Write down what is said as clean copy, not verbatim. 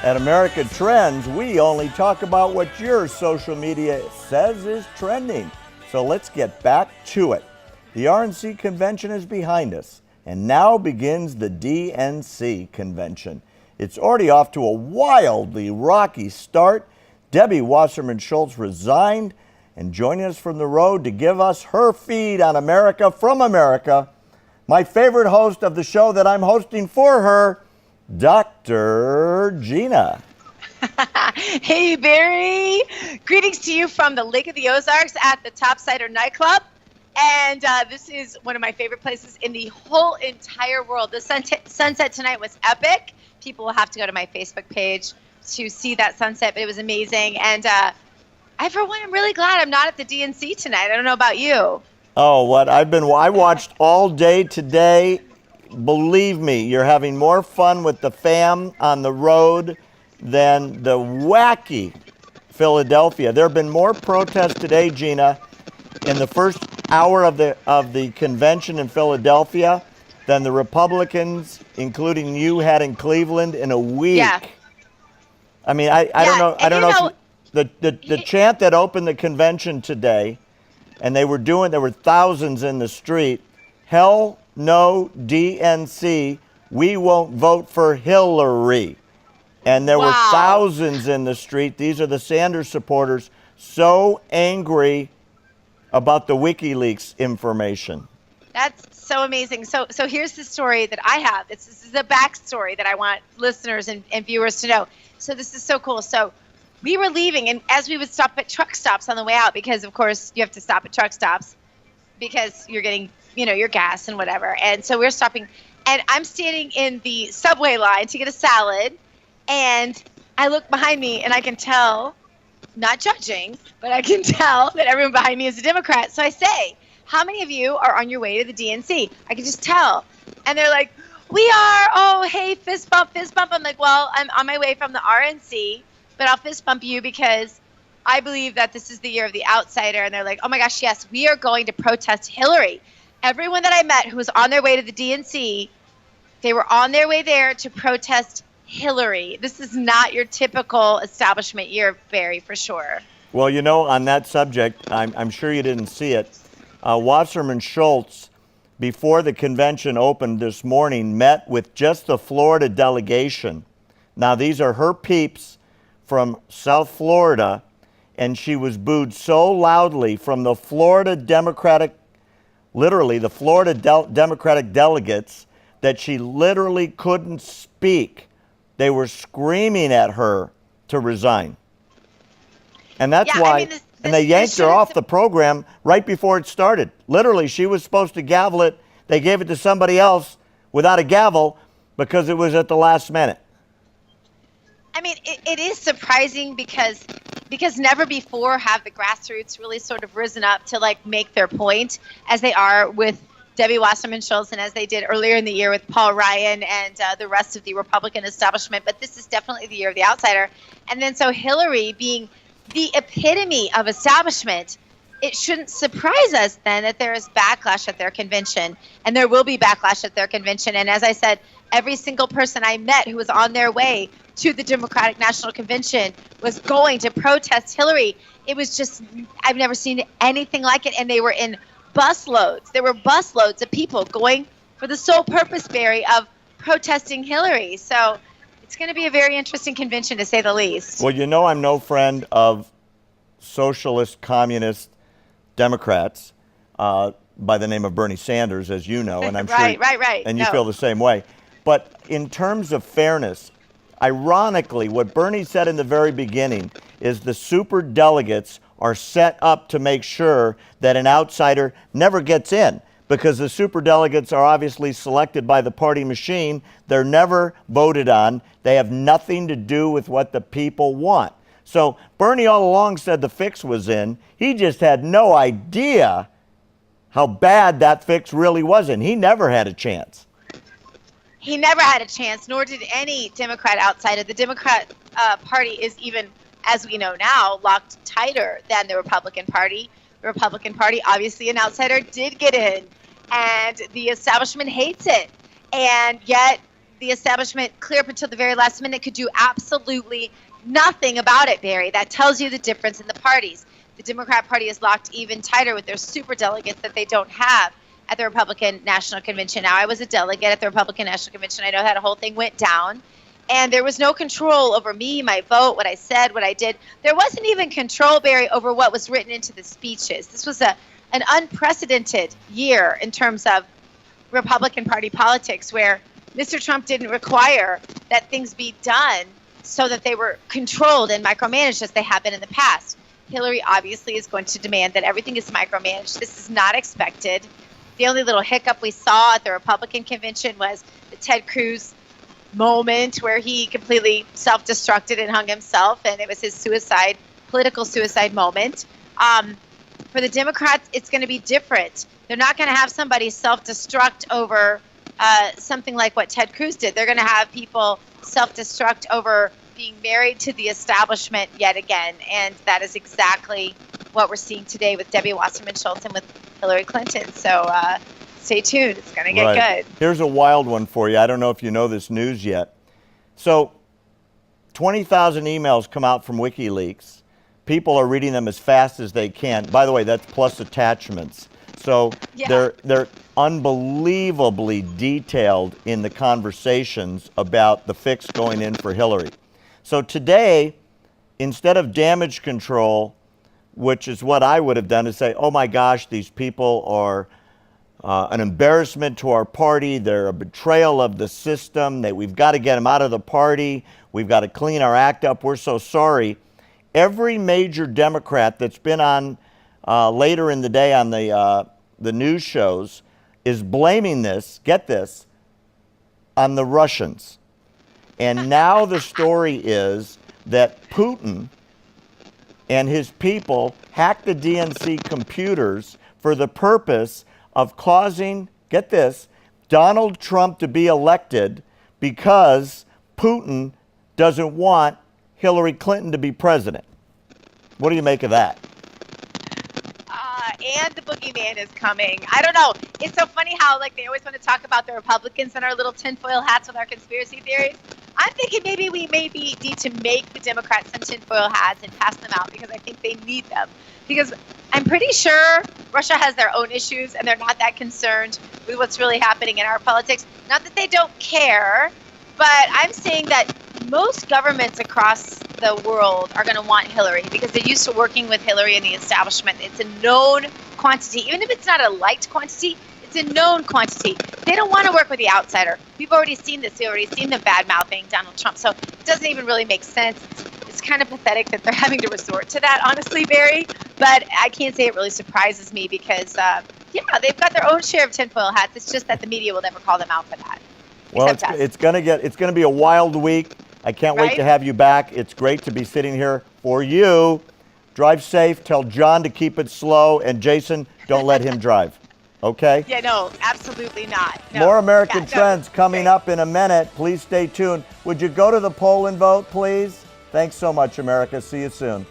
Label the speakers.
Speaker 1: At America Trends, we only talk about what your social media says is trending. So let's get back to it. The RNC convention is behind us, and now begins the DNC convention. It's already off to a wildly rocky start. Debbie Wasserman Schultz resigned, and joining us from the road to give us her feed on America from America, my favorite host of the show that I'm hosting for her, Dr. Gina.
Speaker 2: Hey, Barry. Greetings to you from the Lake of the Ozarks at the Top Cider nightclub. And this is one of my favorite places in the whole entire world. The sunset tonight was epic. People will have to go to my Facebook page to see that sunset, but it was amazing. And for one, I'm really glad I'm not at the DNC tonight. I don't know about you.
Speaker 1: Oh, what I watched all day today. Believe me, you're having more fun with the fam on the road than the wacky Philadelphia. There have been more protests today, Gina, in the first hour of the convention in Philadelphia than the Republicans, including you, had in Cleveland in a week.
Speaker 2: Yeah.
Speaker 1: I mean, I don't know. I don't know if the chant that opened the convention today, and there were thousands in the street. Hell no DNC, we won't vote for Hillary. And there were thousands in the street. These are the Sanders supporters, so angry about the WikiLeaks information.
Speaker 2: That's so amazing. So here's the story that I have. This is a backstory that I want listeners and viewers to know. So this is so cool. So we were leaving, and as we would stop at truck stops on the way out, because of course you have to stop at truck stops because you're getting, your gas and whatever. And so we're stopping, and I'm standing in the subway line to get a salad, and I look behind me and I can tell, not judging, but I can tell that everyone behind me is a Democrat. So I say, how many of you are on your way to the DNC? I can just tell. And they're like, we are. Oh, hey, fist bump, fist bump. I'm like, well, I'm on my way from the RNC, but I'll fist bump you because I believe that this is the year of the outsider. And they're like, oh my gosh, yes, we are going to protest Hillary. Everyone that I met who was on their way to the DNC, they were on their way there to protest Hillary. This is not your typical establishment year, Barry, for sure.
Speaker 1: Well, on that subject, I'm sure you didn't see it. Wasserman Schultz, before the convention opened this morning, met with just the Florida delegation. Now, these are her peeps from South Florida, and she was booed so loudly from the Florida Democratic delegates that she literally couldn't speak. They were screaming at her to resign. And that's why, and they yanked her off the program right before it started. Literally, she was supposed to gavel it. They gave it to somebody else without a gavel because it was at the last minute.
Speaker 2: I mean, it is surprising because never before have the grassroots really sort of risen up to make their point as they are with Debbie Wasserman Schultz and as they did earlier in the year with Paul Ryan and the rest of the Republican establishment. But this is definitely the year of the outsider. And then so Hillary being the epitome of establishment, it shouldn't surprise us then that there is backlash at their convention, and there will be backlash at their convention. And as I said, every single person I met who was on their way to the Democratic National Convention was going to protest Hillary. It was just, I've never seen anything like it. And they were in busloads. There were busloads of people going for the sole purpose, Barry, of protesting Hillary. So it's going to be a very interesting convention, to say the least.
Speaker 1: Well, I'm no friend of socialist, communist Democrats by the name of Bernie Sanders, as you know, and I'm sure
Speaker 2: right.
Speaker 1: And you feel the same way. But in terms of fairness, ironically, what Bernie said in the very beginning is the super delegates are set up to make sure that an outsider never gets in, because the super delegates are obviously selected by the party machine. They're never voted on. They have nothing to do with what the people want. So Bernie all along said the fix was in. He just had no idea how bad that fix really was, and he never had a chance.
Speaker 2: He never had a chance, nor did any Democrat outsider. The Democrat Party is even, as we know now, locked tighter than the Republican Party. The Republican Party, obviously an outsider, did get in, and the establishment hates it. And yet the establishment, clear up until the very last minute, could do absolutely nothing about it, Barry. That tells you the difference in the parties. The Democrat Party is locked even tighter with their superdelegates that they don't have at the Republican National Convention. Now, I was a delegate at the Republican National Convention. I know how the whole thing went down. And there was no control over me, my vote, what I said, what I did. There wasn't even control, Barry, over what was written into the speeches. This was an unprecedented year in terms of Republican Party politics, where Mr. Trump didn't require that things be done so that they were controlled and micromanaged as they have been in the past. Hillary obviously is going to demand that everything is micromanaged. This is not expected. The only little hiccup we saw at the Republican convention was the Ted Cruz moment where he completely self-destructed and hung himself, and it was his political suicide moment. For the Democrats, it's going to be different. They're not going to have somebody self-destruct over something like what Ted Cruz did. They're going to have people self-destruct over being married to the establishment yet again, and that is exactly what we're seeing today with Debbie Wasserman Schultz and with Hillary Clinton. So stay tuned. It's going to get good.
Speaker 1: Here's a wild one for you. I don't know if you know this news yet. So 20,000 emails come out from WikiLeaks. People are reading them as fast as they can. By the way, that's plus attachments. So they're unbelievably detailed in the conversations about the fix going in for Hillary. So today, instead of damage control, which is what I would have done, is say, oh my gosh, these people are an embarrassment to our party. They're a betrayal of the system. We've got to get them out of the party. We've got to clean our act up. We're so sorry. Every major Democrat that's been on later in the day on the news shows is blaming this, get this, on the Russians. And now the story is that Putin and his people hacked the DNC computers for the purpose of causing, get this, Donald Trump to be elected because Putin doesn't want Hillary Clinton to be president. What do you make of that?
Speaker 2: And the boogeyman is coming. I don't know. It's so funny how they always want to talk about the Republicans and our little tinfoil hats with our conspiracy theories. I'm thinking maybe we need to make the Democrats some tinfoil hats and pass them out because I think they need them. Because I'm pretty sure Russia has their own issues and they're not that concerned with what's really happening in our politics. Not that they don't care, but I'm saying that most governments across the world are going to want Hillary because they're used to working with Hillary and the establishment. It's a known quantity. Even if it's not a liked quantity, it's a known quantity. They don't want to work with the outsider. We've already seen this. We've already seen them bad-mouthing Donald Trump. So it doesn't even really make sense. It's kind of pathetic that they're having to resort to that, honestly, Barry. But I can't say it really surprises me because, they've got their own share of tinfoil hats. It's just that the media will never call them out for that.
Speaker 1: Well, it's going to be a wild week. I can't wait to have you back. It's great to be sitting here for you. Drive safe. Tell John to keep it slow. And Jason, don't let him drive. Okay?
Speaker 2: Yeah, no, absolutely not. No.
Speaker 1: More American Trends coming up in a minute. Please stay tuned. Would you go to the poll and vote, please? Thanks so much, America. See you soon.